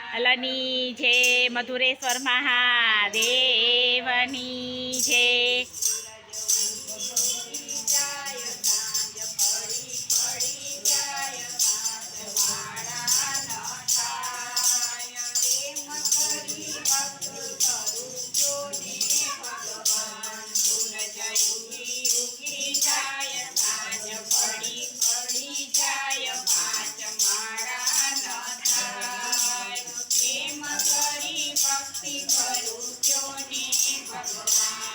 અલની છે મધુરેશ્વર મહાદેવની છે। भक्ति करूं क्यों ने भगवान जाय सांझ पड़ी पड़ी जाय पांच मारा न प्रेम करी भक्ति करूं क्यों ने भगवान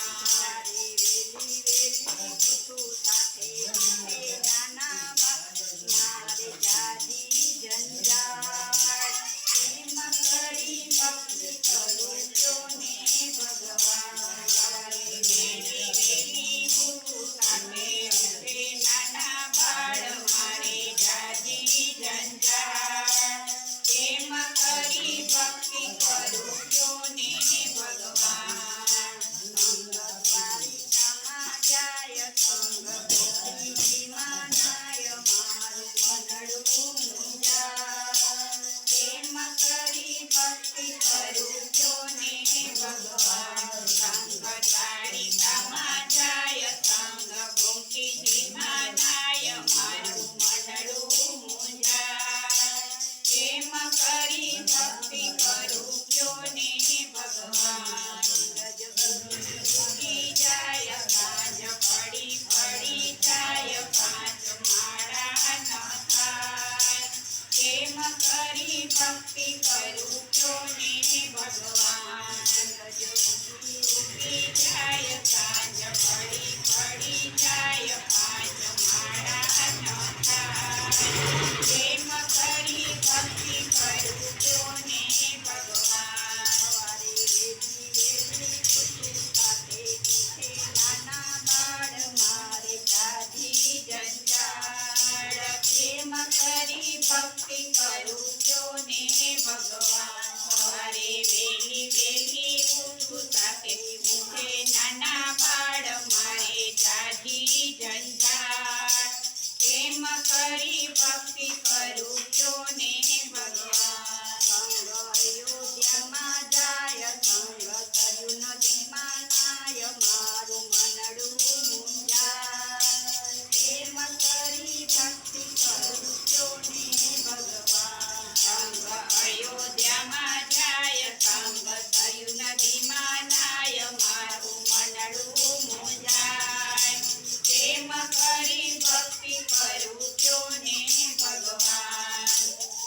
नाना बाळ मारे जाजी जंजाळ प्रेम करी भक्ति करूं भगवान सवारे वेली वेली उठू ताके उठे नाना बाळ मारे जाजी जंजाळ प्रेम करी भक्ति करूं क्यों ने भगवान संग अयोध्याમાં જાય સંગ કર્યું નદીમાં નાય મારું મનડું મૂંઝાય પ્રેમ કરી ભક્તિ કરું ક્यों ने ભગવાન संग अयोध्याમાં જાય સંગ કર્યું નદીમાં નાય મારું મનડું મૂંઝાય પ્રેમ કરી ભક્તિ કરું ક્यों ने ભગવાન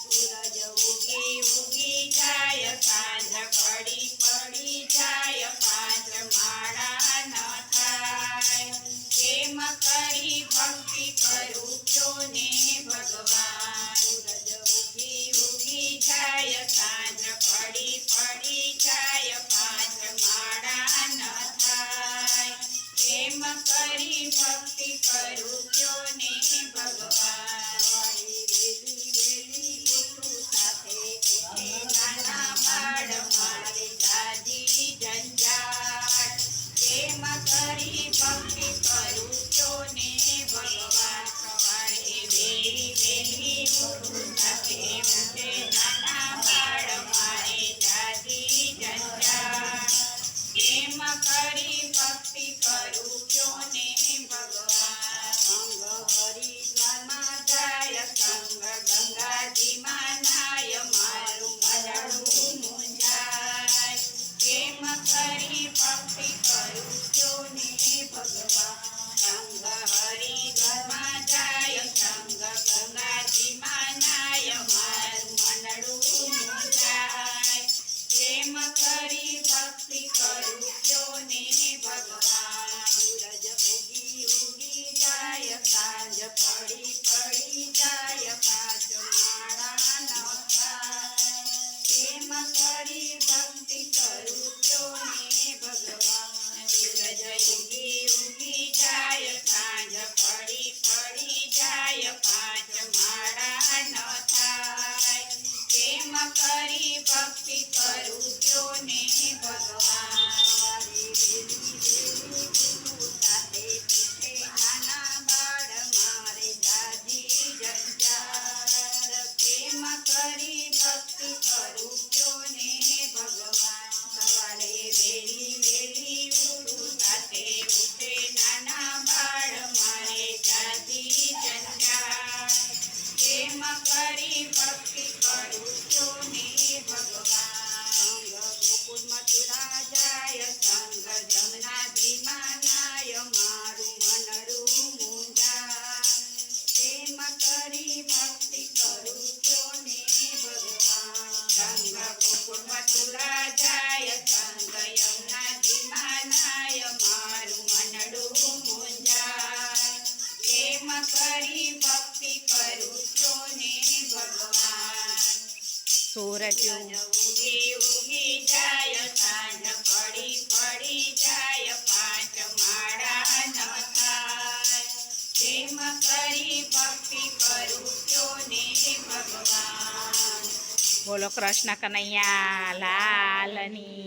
સૂરજ ઉગી ઉગી જાય સાંજ પડી પડી જાય પાંચ માળા ન થાય પ્રેમ કરી ભક્તિ કરું ક્यों ने ભગવાન સૂરજ ઉગી ઉગી જાય સાંજ પડી પડી જાય પાંચ માળા ન થાય પ્રેમ કરી ભક્તિ કરું ક્यों ने ભગવાન વેલી વેલી ઉઠું સાથે ઉઠે નાના બાળ મારે જાજી જંજાળ પ્રેમ કરી ભક્તિ કરું ક્यों ने ભગવાન સવારે વેલી વેલી ઉઠું સાથે ઉઠે નાના બાળ મારે જાજી જંજાળ પ્રેમ કરી ભક્તિ કરું ક્यों ने ભગવાન સંગ હરિદ્વારમાં જાય સંગ ગંગાજીમાં નાય મારું મનડું મૂંઝાય પ્રેમ કરી ભક્તિ કરું ક્यों ने ભગવાન સંગ હરિદ્વારમાં જાય સંગ ગંગાજીમાં નાય મારું મનડું મૂંઝાય પ્રેમ કરી ભક્તિ કરું ક્यों ने ભગવાન સૂરજ ઉગી ઉગી જાય સાંજ પડી પડી જાય પાંચ માળા ન થાય પ્રેમ કરી ભક્તિ કરું ક્यों ने ભગવાન સૂરજ ઉગી ઉગી જાય સાંજ પડી પડી જાય પાંચ માળા ન થાય પ્રેમ કરી ભક્તિ કરું ક્यों ने ભગવાન સાથે પીઠે નાના બાળ મારે જાજી જંજાળ પ્રેમ કરી ભક્તિ કરું મથુરા જાય સંગ યમુનાજીમાં નાય મારું મનડું મૂંઝાય કેમ કરી ભક્તિ કરું છું ને ભગવાન સૂરજ ઉગી ઉગી જાય સાંજ પડી જાય પાંચ માળા ન થાય કેમ કરી ભક્તિ કરું છું ને ભગવાન બોલો કૃષ્ણ કનૈયા લાલની